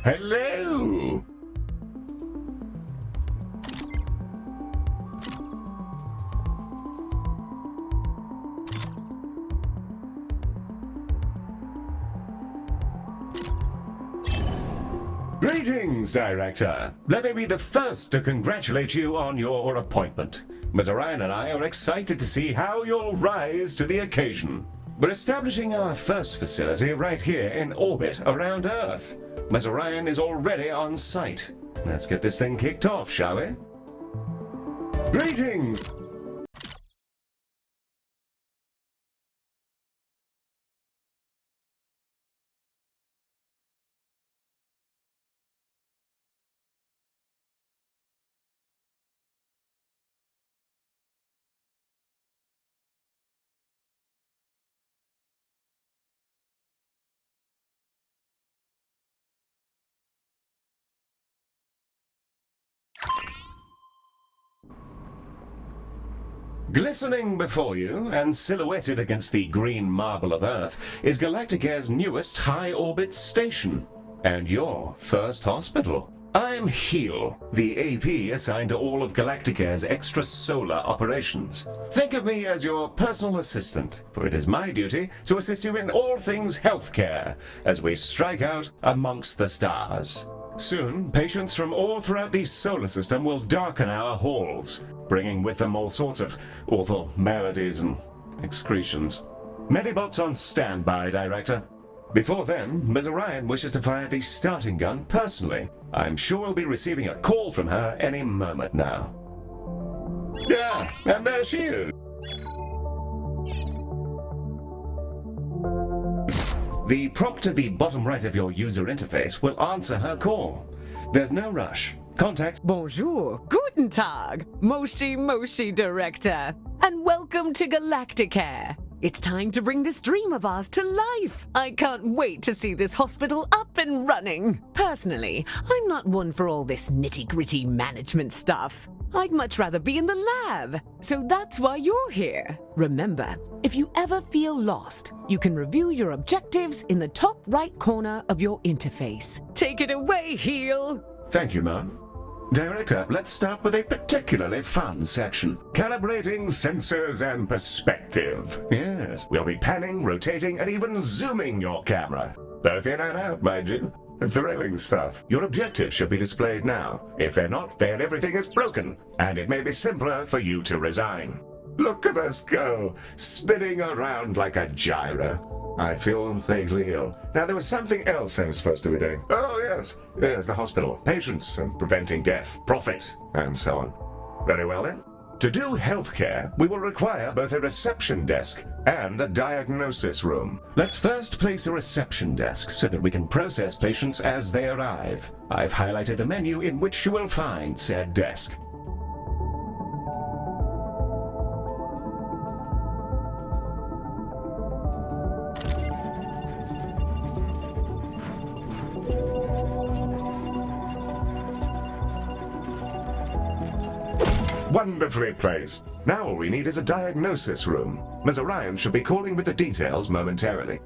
Hello! Greetings, Director. Let me be the first to congratulate you on your appointment. Ms. Orion and I are excited to see how you'll rise to the occasion. We're establishing our first facility right here in orbit around Earth. Ms. Orion is already on site. Let's get this thing kicked off, shall we? Greetings! Glistening before you, and silhouetted against the green marble of Earth, is Galacticare's newest high-orbit station, and your first hospital. I'm Heel, the AP assigned to all of Galacticare's extrasolar operations. Think of me as your personal assistant, for it is my duty to assist you in all things healthcare, as we strike out amongst the stars. Soon, patients from all throughout the solar system will darken our halls, bringing with them all sorts of awful maladies and excretions. Medibots on standby, Director. Before then, Ms. Orion wishes to fire the starting gun personally. I'm sure we'll be receiving a call from her any moment now. Yeah, and there she is. The prompt at the bottom right of your user interface will answer her call. There's no rush. Contact. Bonjour, guten Tag, Moshi Director, and welcome to Galacticare. It's time to bring this dream of ours to life. I can't wait to see this hospital up and running. Personally, I'm not one for all this nitty-gritty management stuff. I'd much rather be in the lab. So that's why you're here. Remember, if you ever feel lost, you can review your objectives in the top right corner of your interface. Take it away, Heel. Thank you, Mom. Director, let's start with a particularly fun section. Calibrating sensors and perspective. Yes, we'll be panning, rotating, and even zooming your camera. Both in and out, mind you. Thrilling stuff. Your objectives should be displayed now. If they're not, then everything is broken, and it may be simpler for you to resign. Look at us go, spinning around like a gyro. I feel vaguely ill. Now, there was something else I was supposed to be doing. Oh, yes. Yes, the hospital. Patients and preventing death, profit, and so on. Very well, then. To do healthcare, we will require both a reception desk and a diagnosis room. Let's first place a reception desk so that we can process patients as they arrive. I've highlighted the menu in which you will find said desk. Wonderfully placed. Now all we need is a diagnosis room. Ms. Orion should be calling with the details momentarily.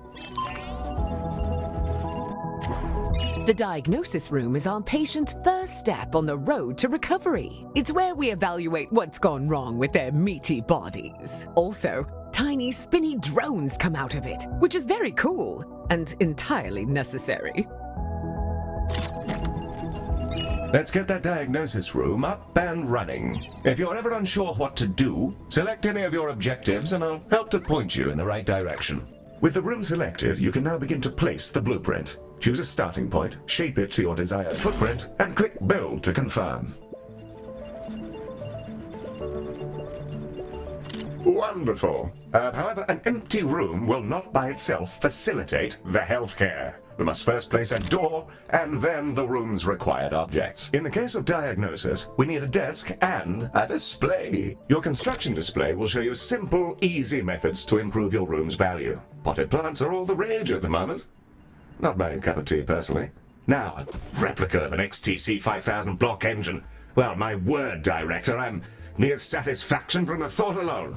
The diagnosis room is our patient's first step on the road to recovery. It's where we evaluate what's gone wrong with their meaty bodies. Also, tiny spinny drones come out of it, which is very cool and entirely necessary. Let's get that diagnosis room up and running. If you're ever unsure what to do, select any of your objectives and I'll help to point you in the right direction. With the room selected, you can now begin to place the blueprint. Choose a starting point, shape it to your desired footprint, and click Build to confirm. Wonderful. However, an empty room will not by itself facilitate the healthcare. We must first place a door, and then the room's required objects. In the case of diagnosis, we need a desk and a display. Your construction display will show you simple, easy methods to improve your room's value. Potted plants are all the rage at the moment. Not my cup of tea, personally. Now, a replica of an XTC 5000 block engine. Well, my word, Director, I'm mere satisfaction from the thought alone.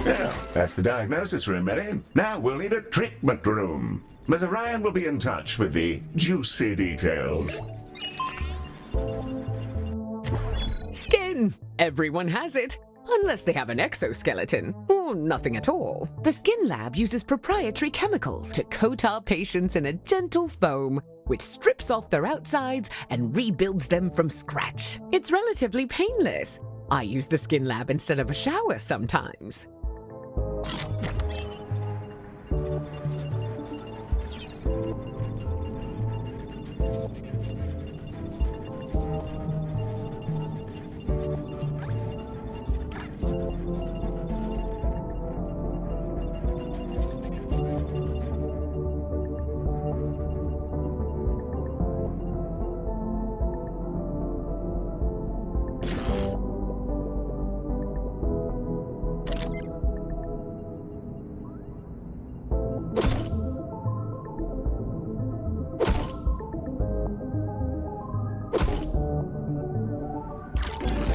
Well, that's the diagnosis room, Mary. Now we'll need a treatment room. Ms. Orion will be in touch with the juicy details. Skin! Everyone has it. Unless they have an exoskeleton, or nothing at all. The Skin Lab uses proprietary chemicals to coat our patients in a gentle foam, which strips off their outsides and rebuilds them from scratch. It's relatively painless. I use the Skin Lab instead of a shower sometimes.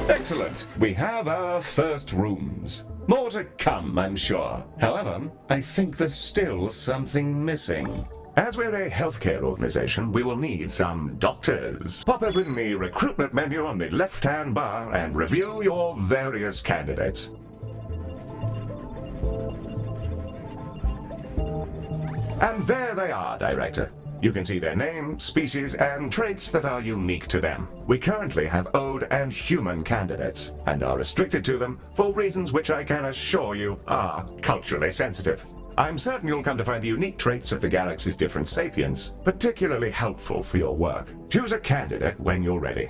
Excellent. We have our first rooms. More to come, I'm sure. However, I think there's still something missing. As we're a healthcare organization, we will need some doctors. Pop open the recruitment menu on the left-hand bar and review your various candidates. And there they are, Director. You can see their name, species, and traits that are unique to them. We currently have Ode and human candidates, and are restricted to them for reasons which I can assure you are culturally sensitive. I'm certain you'll come to find the unique traits of the galaxy's different sapiens particularly helpful for your work. Choose a candidate when you're ready.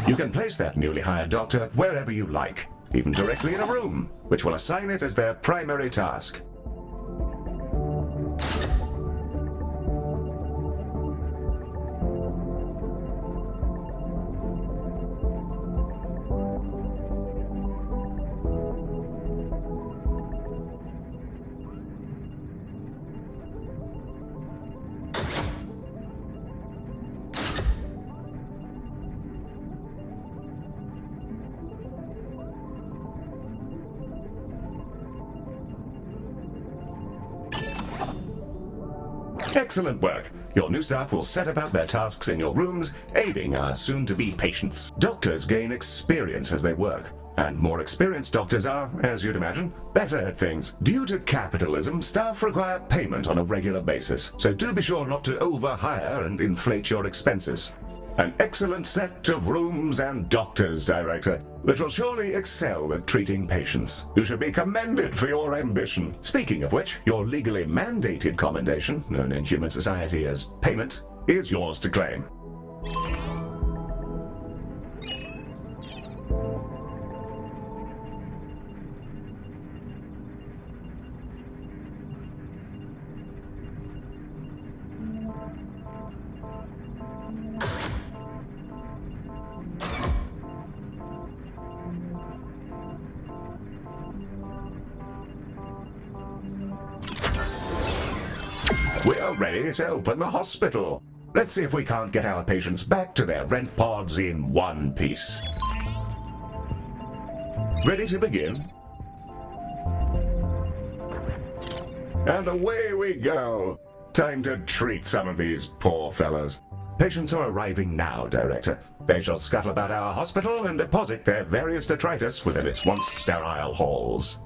You can place that newly hired doctor wherever you like, even directly in a room, which will assign it as their primary task. Excellent work. Your new staff will set about their tasks in your rooms, aiding our soon-to-be patients. Doctors gain experience as they work, and more experienced doctors are, as you'd imagine, better at things. Due to capitalism, staff require payment on a regular basis, so do be sure not to overhire and inflate your expenses. An excellent set of rooms and doctors, Director, which will surely excel at treating patients. You should be commended for your ambition. Speaking of which, your legally mandated commendation, known in human society as payment, is yours to claim. We are ready to open the hospital. Let's see if we can't get our patients back to their rent pods in one piece. Ready to begin? And away we go. Time to treat some of these poor fellows. Patients are arriving now, Director. They shall scuttle about our hospital and deposit their various detritus within its once sterile halls.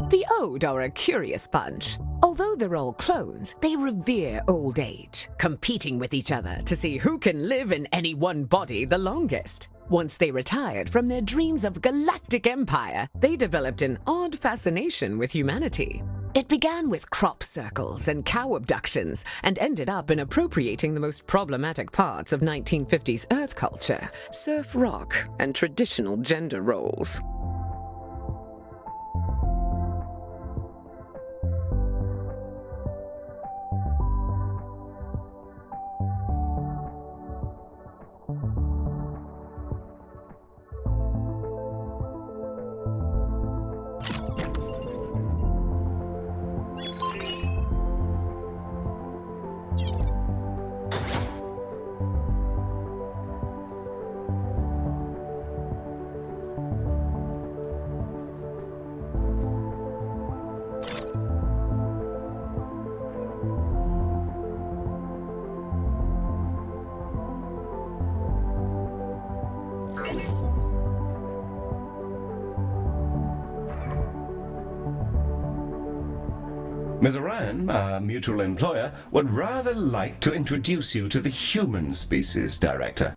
The Ode are a curious bunch. Although they're all clones, they revere old age, competing with each other to see who can live in any one body the longest. Once they retired from their dreams of galactic empire, they developed an odd fascination with humanity. It began with crop circles and cow abductions, and ended up in appropriating the most problematic parts of 1950s Earth culture, surf rock, and traditional gender roles. Ms. Orion, our mutual employer, would rather like to introduce you to the human species, Director.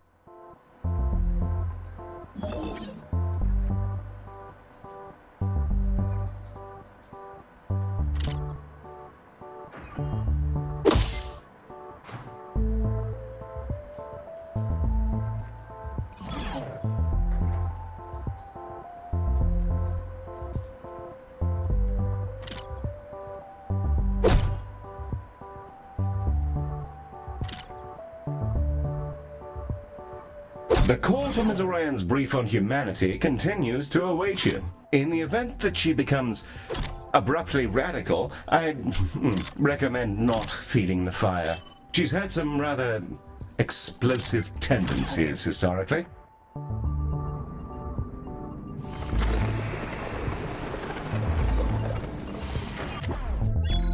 The call for Ms. Orion's brief on humanity continues to await you. In the event that she becomes abruptly radical, I'd recommend not feeding the fire. She's had some rather explosive tendencies historically.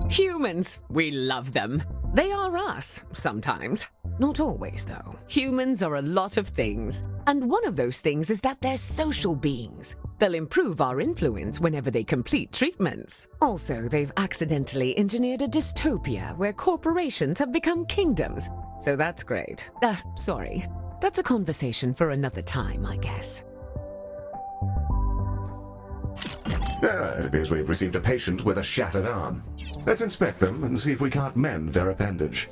Humans, we love them. They are us, sometimes. Not always, though. Humans are a lot of things, and one of those things is that they're social beings. They'll improve our influence whenever they complete treatments. Also, they've accidentally engineered a dystopia where corporations have become kingdoms. So that's great. Sorry. That's a conversation for another time, I guess. It appears we've received a patient with a shattered arm. Let's inspect them and see if we can't mend their appendage.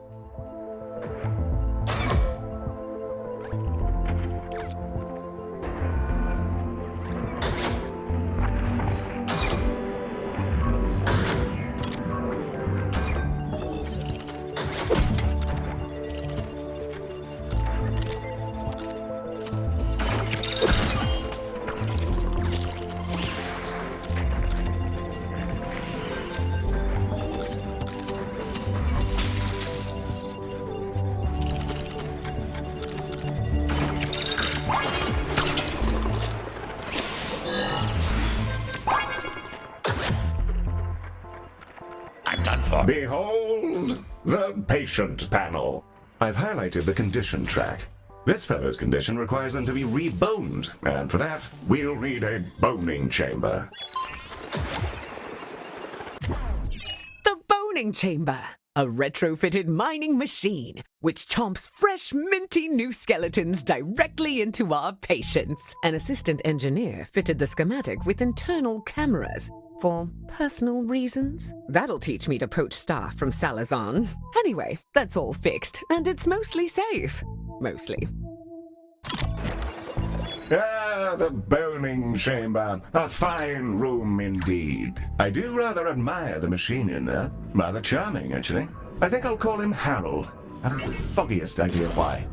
Behold the patient panel. I've highlighted the condition track. This fellow's condition requires them to be reboned, and for that, we'll need a boning chamber. The boning chamber, a retrofitted mining machine which chomps fresh, minty new skeletons directly into our patients. An assistant engineer fitted the schematic with internal cameras for personal reasons. That'll teach me to poach staff from Salazar. Anyway, that's all fixed, and it's mostly safe. Mostly. Ah, the boning chamber. A fine room indeed. I do rather admire the machine in there. Rather charming, actually. I think I'll call him Harold. I haven't the foggiest idea why.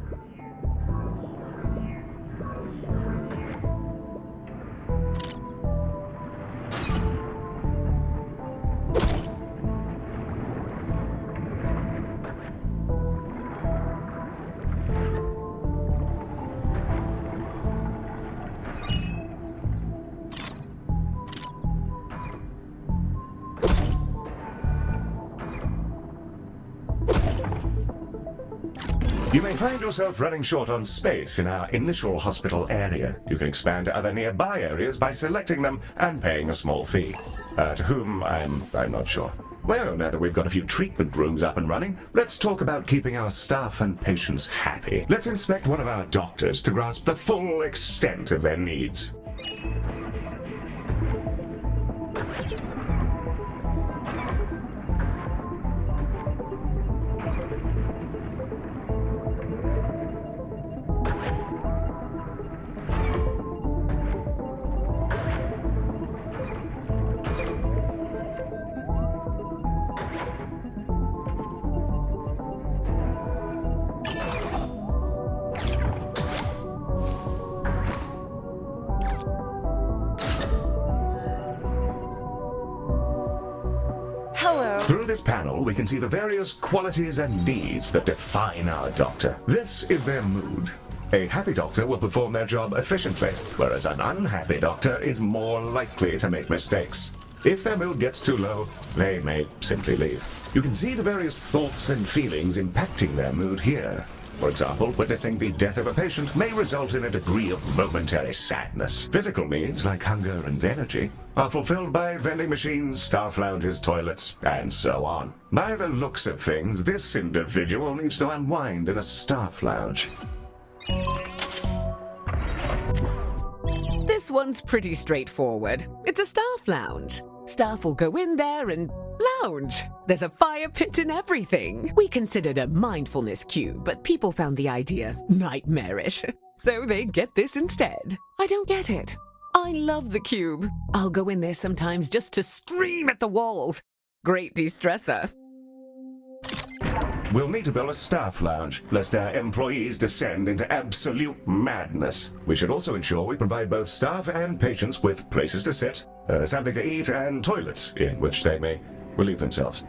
You may find yourself running short on space in our initial hospital area. You can expand to other nearby areas by selecting them and paying a small fee. To whom, I'm not sure. Well, now that we've got a few treatment rooms up and running, let's talk about keeping our staff and patients happy. Let's inspect one of our doctors to grasp the full extent of their needs. Through this panel, we can see the various qualities and needs that define our doctor. This is their mood. A happy doctor will perform their job efficiently, whereas an unhappy doctor is more likely to make mistakes. If their mood gets too low, they may simply leave. You can see the various thoughts and feelings impacting their mood here. For example, witnessing the death of a patient may result in a degree of momentary sadness. Physical needs, like hunger and energy, are fulfilled by vending machines, staff lounges, toilets, and so on. By the looks of things, this individual needs to unwind in a staff lounge. This one's pretty straightforward. It's a staff lounge. Staff will go in there and lounge. There's a fire pit and everything. We considered a mindfulness cube, but people found the idea nightmarish. So they get this instead. I don't get it. I love the cube. I'll go in there sometimes just to scream at the walls. Great de-stressor. We'll need to build a staff lounge, lest our employees descend into absolute madness. We should also ensure we provide both staff and patients with places to sit, something to eat, and toilets in which they may relieve themselves.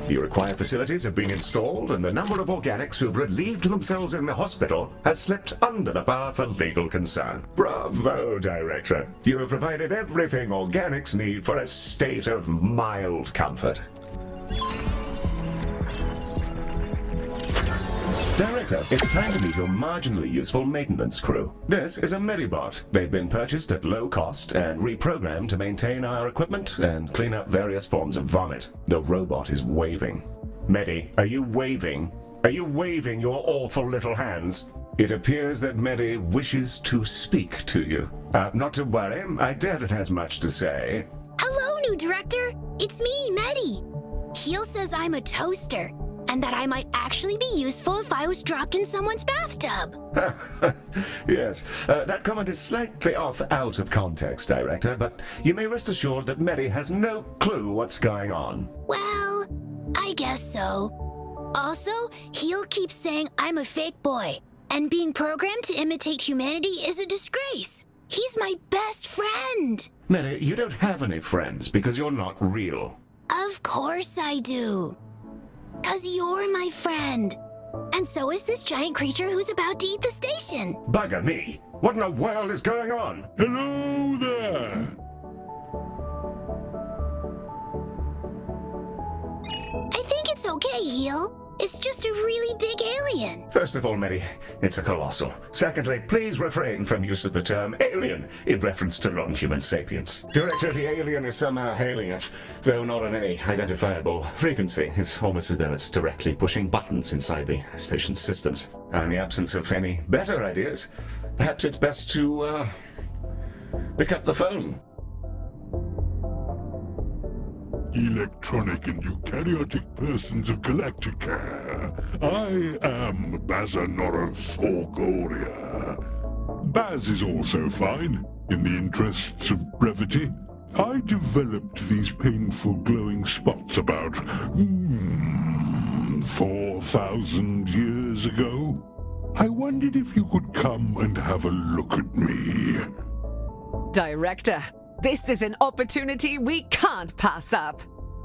The required facilities have been installed, and the number of organics who've relieved themselves in the hospital has slipped under the bar for legal concern. Bravo, Director. You have provided everything organics need for a state of mild comfort. Director, it's time to meet your marginally useful maintenance crew. This is a Medibot. They've been purchased at low cost and reprogrammed to maintain our equipment and clean up various forms of vomit. The robot is waving. Medi, are you waving? Are you waving your awful little hands? It appears that Medi wishes to speak to you. Not to worry, I doubt it has much to say. Hello, new director. It's me, Medi. Heel says I'm a toaster, and that I might actually be useful if I was dropped in someone's bathtub. Yes, that comment is slightly out of context, Director, but you may rest assured that Medi has no clue what's going on. Well, I guess so. Also, Heel keeps saying I'm a fake boy, and being programmed to imitate humanity is a disgrace. He's my best friend. Medi, you don't have any friends because you're not real. Of course I do. 'Cause you're my friend. And so is this giant creature who's about to eat the station. Bugger me! What in the world is going on? Hello there! I think it's okay, Heel. It's just a really big alien. First of all, Medi, it's a colossal. Secondly, please refrain from use of the term alien in reference to non-human sapiens. Director, the alien is somehow hailing us, though not on any identifiable frequency. It's almost as though it's directly pushing buttons inside the station's systems. In the absence of any better ideas, perhaps it's best to, pick up the phone. Electronic and eukaryotic persons of Galacticare. I am Bazanoros Orgoria. Baz is also fine, in the interests of brevity. I developed these painful glowing spots about 4,000 years ago. I wondered if you could come and have a look at me. Director, this is an opportunity we can't pass up.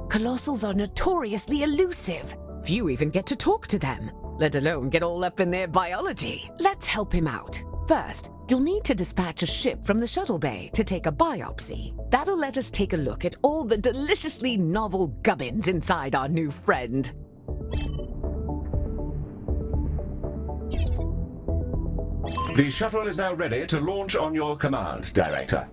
Colossals are notoriously elusive. Few even get to talk to them, let alone get all up in their biology. Let's help him out. First, you'll need to dispatch a ship from the shuttle bay to take a biopsy. That'll let us take a look at all the deliciously novel gubbins inside our new friend. The shuttle is now ready to launch on your command, Director.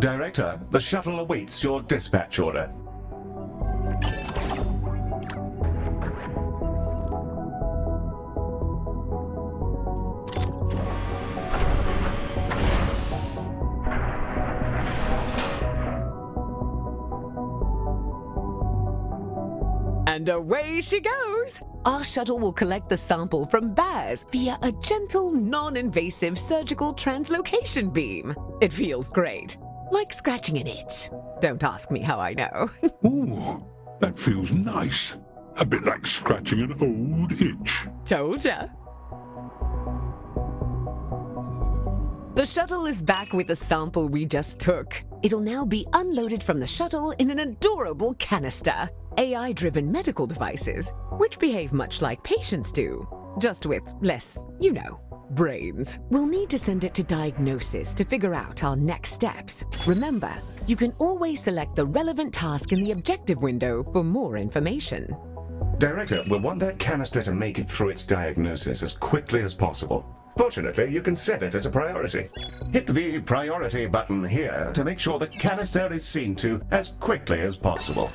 Director, the shuttle awaits your dispatch order. And away she goes! Our shuttle will collect the sample from Baz via a gentle, non-invasive surgical translocation beam. It feels great. Like scratching an itch. Don't ask me how I know. Ooh, that feels nice. A bit like scratching an old itch. Told ya. The shuttle is back with the sample we just took. It'll now be unloaded from the shuttle in an adorable canister. AI-driven medical devices, which behave much like patients do, just with less, brains. We'll need to send it to diagnosis to figure out our next steps. Remember, you can always select the relevant task in the objective window for more information. Director, we'll want that canister to make it through its diagnosis as quickly as possible. Fortunately, you can set it as a priority. Hit the priority button here to make sure the canister is seen to as quickly as possible.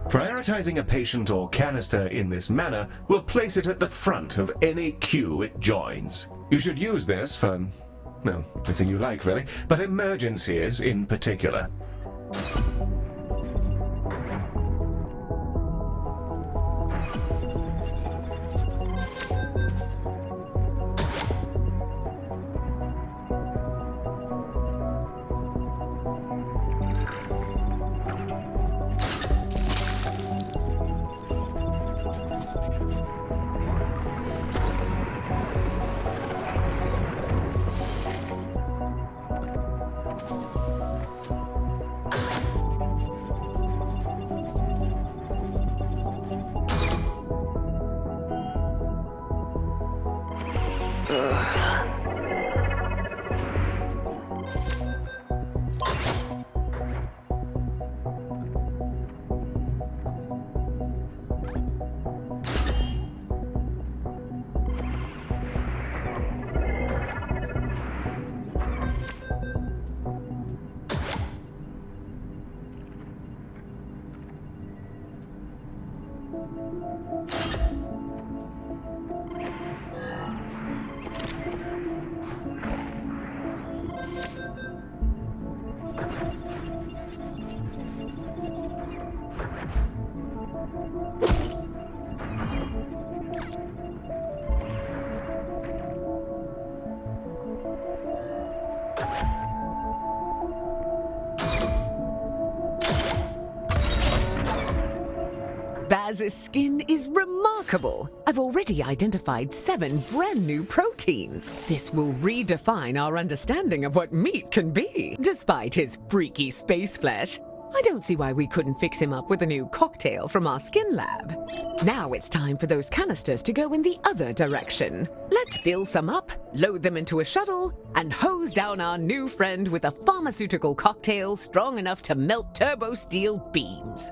Prioritizing a patient or canister in this manner will place it at the front of any queue it joins. You should use this for, everything you like really, but emergencies in particular. Baz's skin is remarkable. I've already identified 7 brand new proteins. This will redefine our understanding of what meat can be. Despite his freaky space flesh, I don't see why we couldn't fix him up with a new cocktail from our skin lab. Now it's time for those canisters to go in the other direction. Let's fill some up, load them into a shuttle, and hose down our new friend with a pharmaceutical cocktail strong enough to melt turbo steel beams.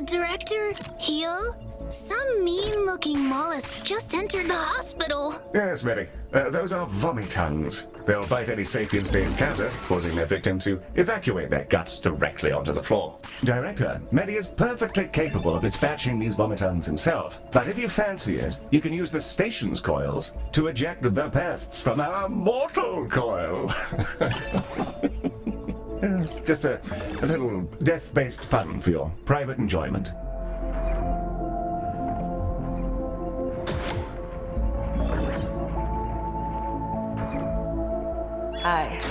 Director, Heel? Some mean-looking mollusk just entered the hospital. Yes, Mary. Those are vomitongues. They'll bite any sapiens they encounter, causing their victim to evacuate their guts directly onto the floor. Director, Mary is perfectly capable of dispatching these vomitongues himself. But if you fancy it, you can use the station's coils to eject the pests from our mortal coil. Just a little death-based pun for your private enjoyment. Aye.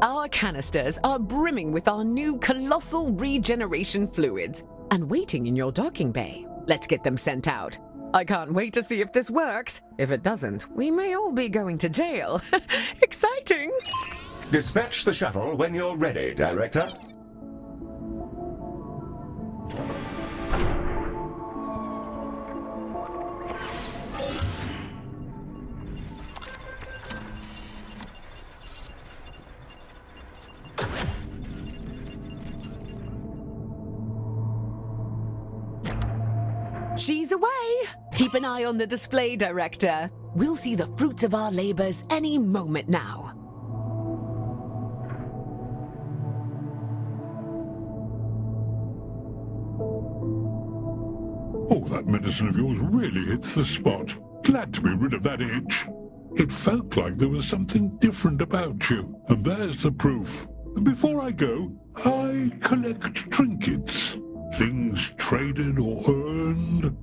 Our canisters are brimming with our new colossal regeneration fluids and waiting in your docking bay. Let's get them sent out. I can't wait to see if this works. If it doesn't, we may all be going to jail. Exciting! Dispatch the shuttle when you're ready, Director. She's away! Keep an eye on the display, Director. We'll see the fruits of our labors any moment now. Oh, that medicine of yours really hits the spot. Glad to be rid of that itch. It felt like there was something different about you, and there's the proof. Before I go, I collect trinkets. Things traded or earned.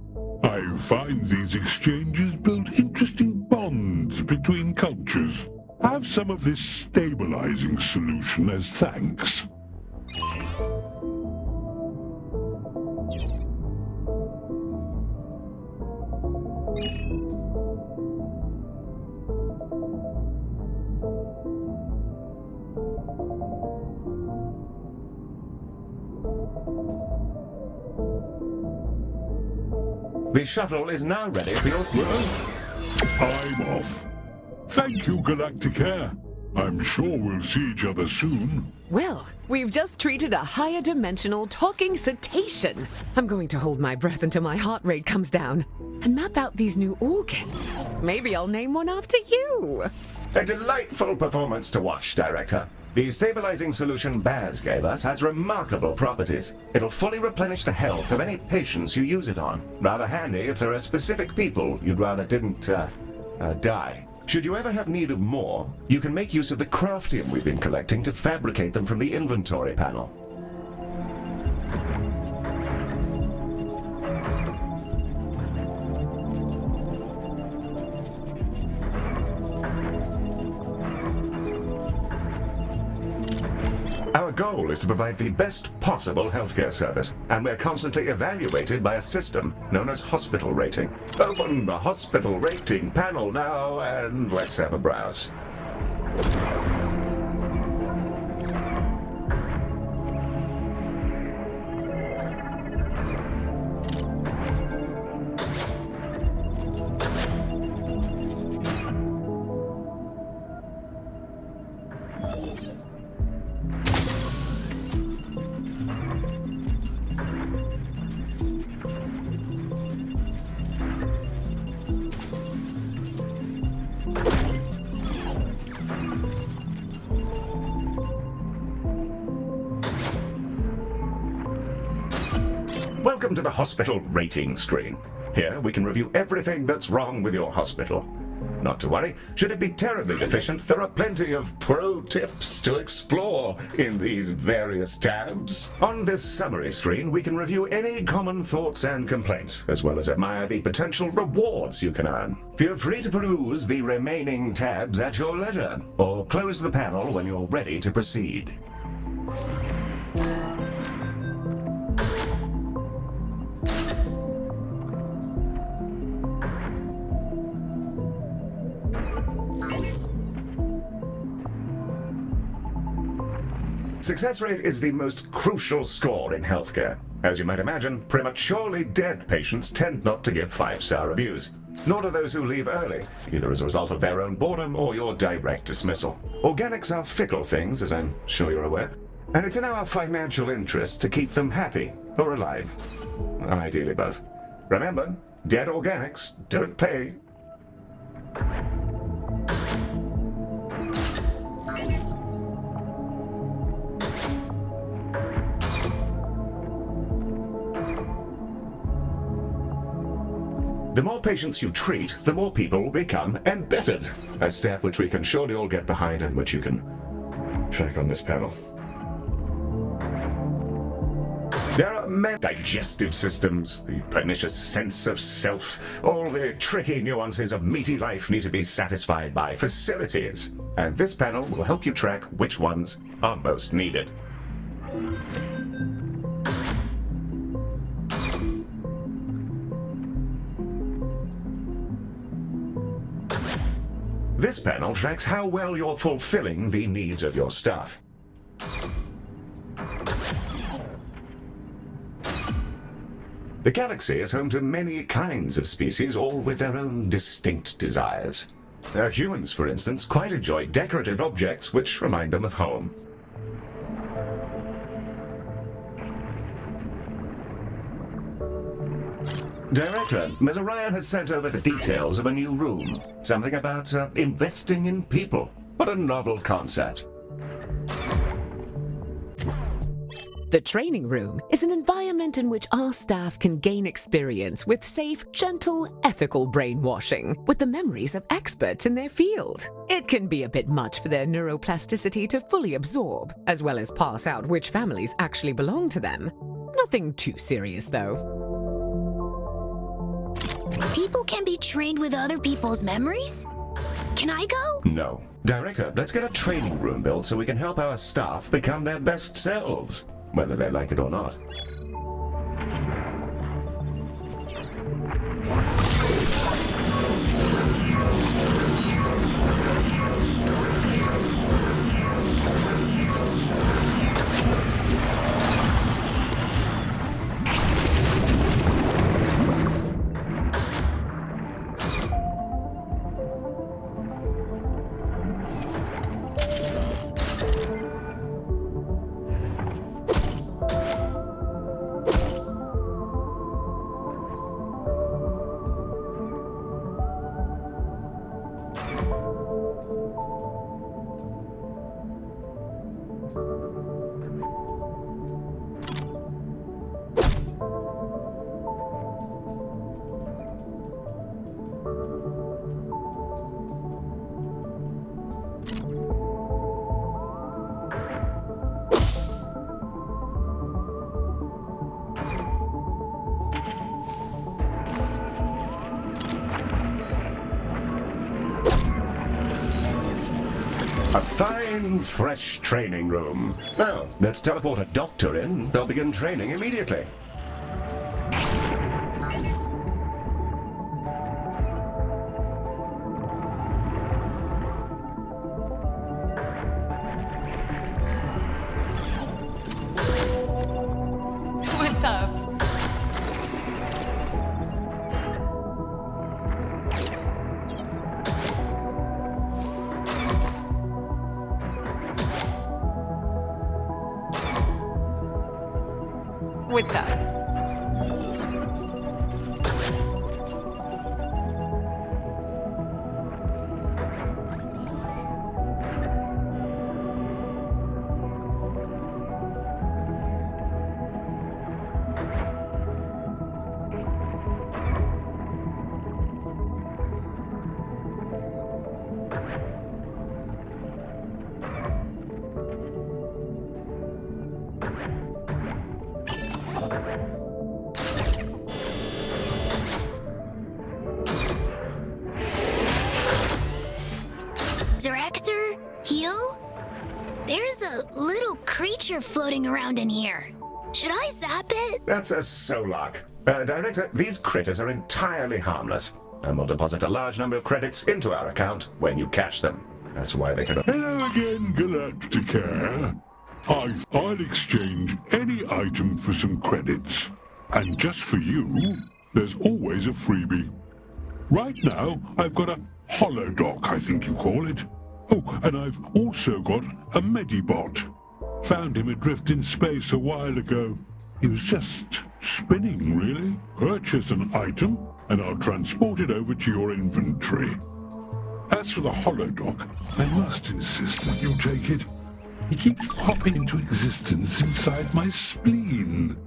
I find these exchanges build interesting bonds between cultures. Have some of this stabilizing solution as thanks. The shuttle is now ready for your... I'm off. Thank you, Galacticare. I'm sure we'll see each other soon. Well, we've just treated a higher dimensional talking cetacean. I'm going to hold my breath until my heart rate comes down and map out these new organs. Maybe I'll name one after you. A delightful performance to watch, Director. The stabilizing solution Baz gave us has remarkable properties. It'll fully replenish the health of any patients you use it on. Rather handy if there are specific people you'd rather didn't, die. Should you ever have need of more, you can make use of the craftium we've been collecting to fabricate them from the inventory panel. Our goal is to provide the best possible healthcare service, and we're constantly evaluated by a system known as hospital rating. Open the hospital rating panel now, and let's have a browse. Welcome to the hospital rating screen. Here we can review everything that's wrong with your hospital. Not to worry, should it be terribly deficient, there are plenty of pro tips to explore in these various tabs. On this summary screen, we can review any common thoughts and complaints, as well as admire the potential rewards you can earn. Feel free to peruse the remaining tabs at your leisure, or close the panel when you're ready to proceed. Success rate is the most crucial score in healthcare. As you might imagine, prematurely dead patients tend not to give 5-star reviews. Nor do those who leave early, either as a result of their own boredom or your direct dismissal. Organics are fickle things, as I'm sure you're aware, and it's in our financial interest to keep them happy or alive. Ideally both. Remember, dead organics don't pay. The more patients you treat, the more people become embedded. A step which we can surely all get behind and which you can track on this panel. There are many digestive systems, the pernicious sense of self, all the tricky nuances of meaty life need to be satisfied by facilities. And this panel will help you track which ones are most needed. This panel tracks how well you're fulfilling the needs of your staff. The galaxy is home to many kinds of species, all with their own distinct desires. Humans, for instance, quite enjoy decorative objects which remind them of home. Director, Ms. Orion has sent over the details of a new room. Something about investing in people. What a novel concept. The training room is an environment in which our staff can gain experience with safe, gentle, ethical brainwashing with the memories of experts in their field. It can be a bit much for their neuroplasticity to fully absorb, as well as pass out which families actually belong to them. Nothing too serious, though. People can be trained with other people's memories? Can I go? No. Director, let's get a training room built so we can help our staff become their best selves, whether they like it or not. A fine, fresh training room. Now, let's teleport a doctor in. They'll begin training immediately. What's up? What's up? Director? Heal? There's a little creature floating around in here. Should I zap it? That's a Solok. Director, these critters are entirely harmless, and will deposit a large number of credits into our account when you catch them. That's why they can... Hello again, Galacticare. I'll exchange any item for some credits. And just for you, there's always a freebie. Right now, I've got a holodoc, I think you call it. Oh, and I've also got a Medibot. Found him adrift in space a while ago. He was just spinning, really. Purchase an item, and I'll transport it over to your inventory. As for the holodoc, I must insist that you take it. He keeps popping into existence inside my spleen.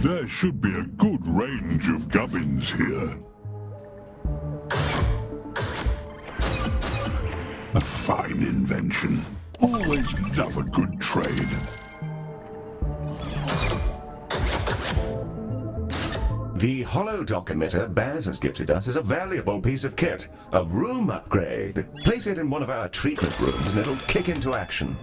There should be a good range of gubbins here. A fine invention. Always love a good trade. The holodock emitter Baz has gifted us is a valuable piece of kit. A room upgrade. Place it in one of our treatment rooms and it'll kick into action.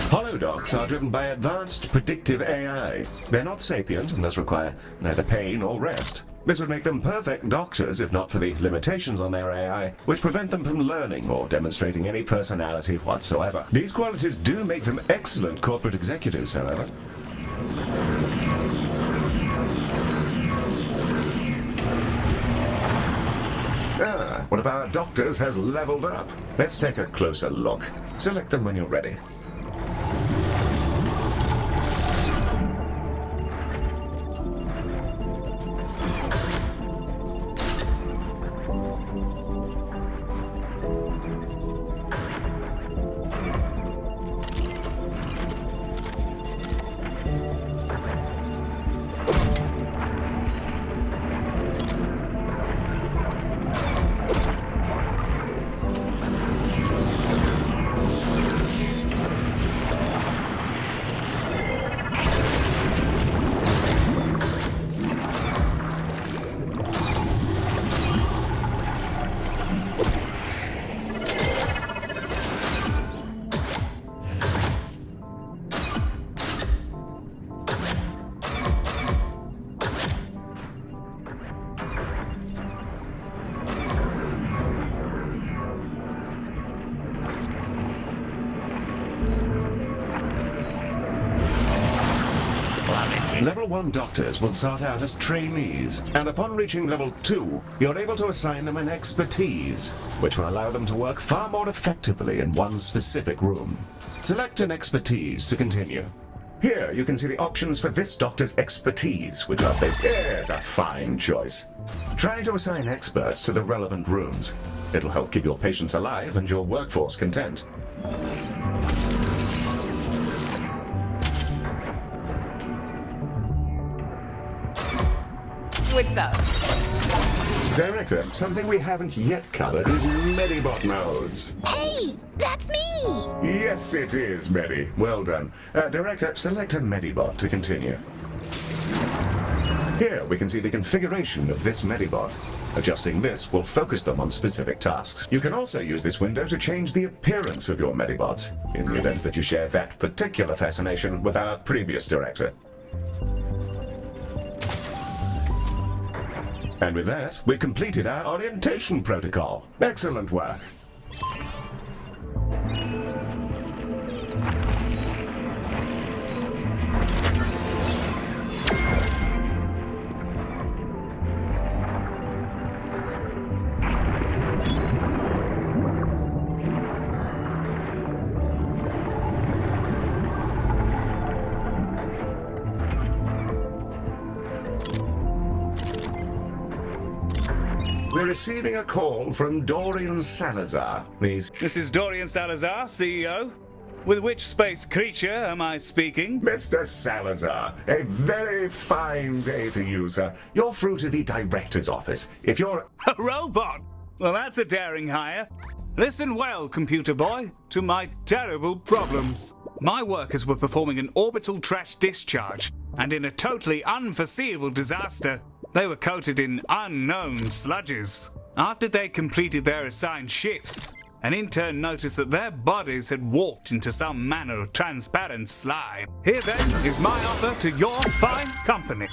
Holodocks are driven by advanced predictive AI. They're not sapient and thus require neither pain or rest. This would make them perfect doctors if not for the limitations on their AI, which prevent them from learning or demonstrating any personality whatsoever. These qualities do make them excellent corporate executives, however. One of our doctors has leveled up. Let's take a closer look. Select them when you're ready. Level 1 doctors will start out as trainees, and upon reaching level 2, you're able to assign them an expertise, which will allow them to work far more effectively in one specific room. Select an expertise to continue. Here, you can see the options for this doctor's expertise, which are based... Here's a fine choice. Try to assign experts to the relevant rooms. It'll help keep your patients alive and your workforce content. What's up? Director, something we haven't yet covered is Medibot nodes. Hey, that's me! Yes, it is, Medi. Well done. Director, select a Medibot to continue. Here, we can see the configuration of this Medibot. Adjusting this will focus them on specific tasks. You can also use this window to change the appearance of your Medibots, in the event that you share that particular fascination with our previous director. And with that, we've completed our orientation protocol. Excellent work. We're receiving a call from Dorian Salazar. This is Dorian Salazar, CEO. With which space creature am I speaking? Mr. Salazar, a very fine day to you, sir. You're through to the director's office. If you're... A robot? Well, that's a daring hire. Listen well, computer boy, to my terrible problems. My workers were performing an orbital trash discharge, and in a totally unforeseeable disaster, they were coated in unknown sludges. After they completed their assigned shifts, an intern noticed that their bodies had warped into some manner of transparent slime. Here then is my offer to your fine company.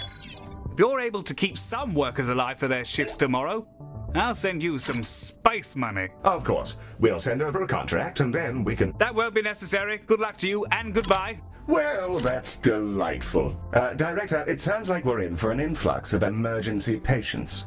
If you're able to keep some workers alive for their shifts tomorrow, I'll send you some space money. Of course. We'll send over a contract and then we can... That won't be necessary. Good luck to you and goodbye. Well, that's delightful. Director, it sounds like we're in for an influx of emergency patients.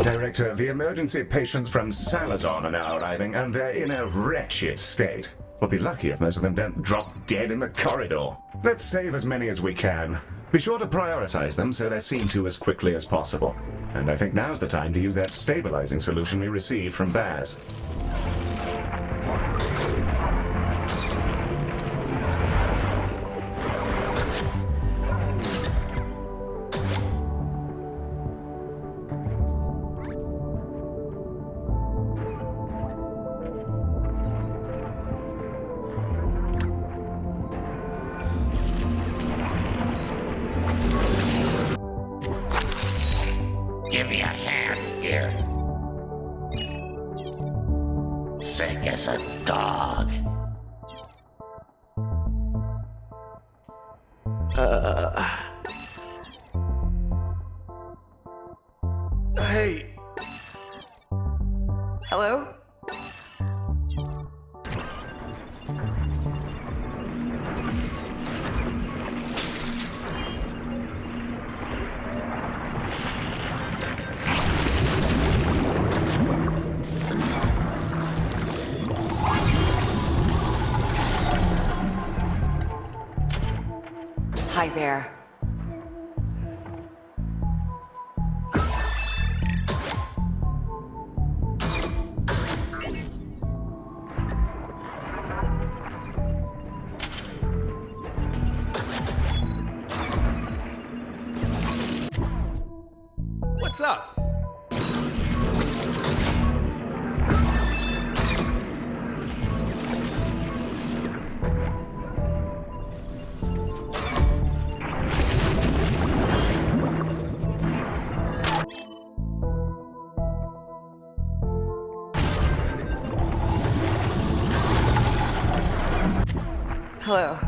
Director, the emergency patients from Saladon are now arriving, and they're in a wretched state. We'll be lucky if most of them don't drop dead in the corridor. Let's save as many as we can. Be sure to prioritize them so they're seen to as quickly as possible. And I think now's the time to use that stabilizing solution we received from Baz. Give me a hand here. Sick as a dog. Hey. Hello? Hi there. What's up? Hello.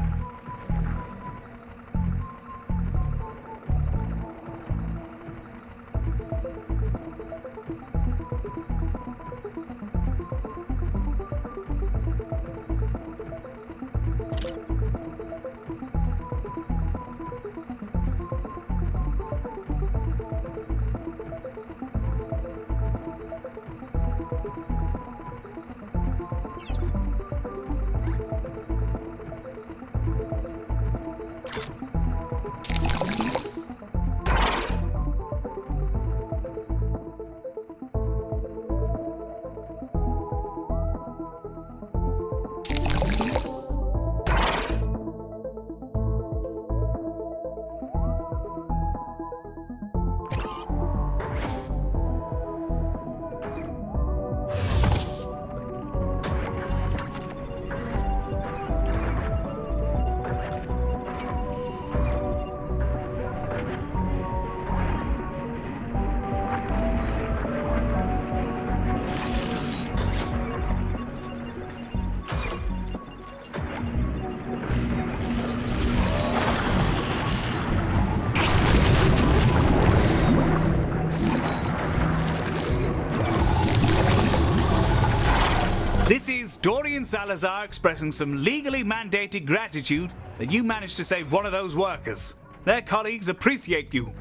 This is Dorian Salazar expressing some legally mandated gratitude that you managed to save one of those workers. Their colleagues appreciate you.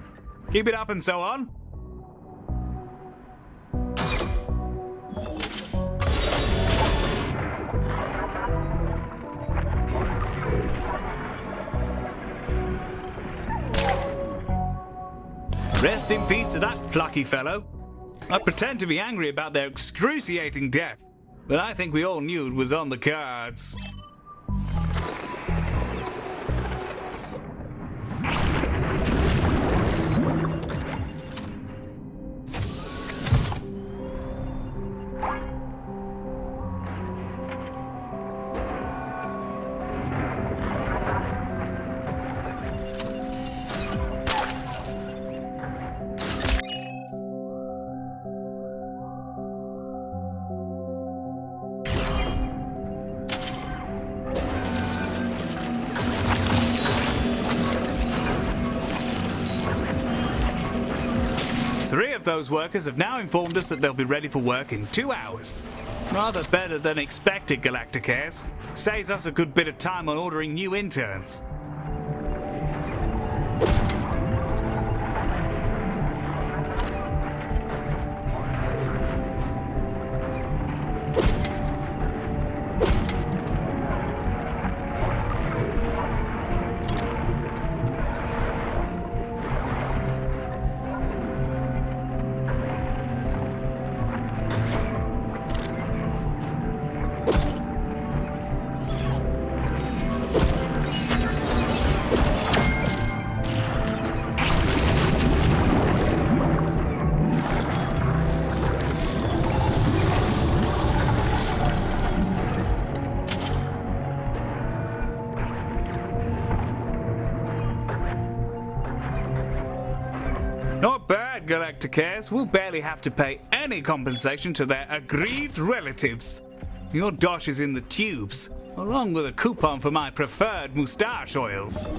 Keep it up and so on. Rest in peace to that plucky fellow. I pretend to be angry about their excruciating death, but I think we all knew it was on the cards. 3 of those workers have now informed us that they'll be ready for work in 2 hours. Rather better than expected, Galacticares. Saves us a good bit of time on ordering new interns. Not bad, Galacticares. We'll barely have to pay any compensation to their aggrieved relatives. Your dosh is in the tubes, along with a coupon for my preferred moustache oils.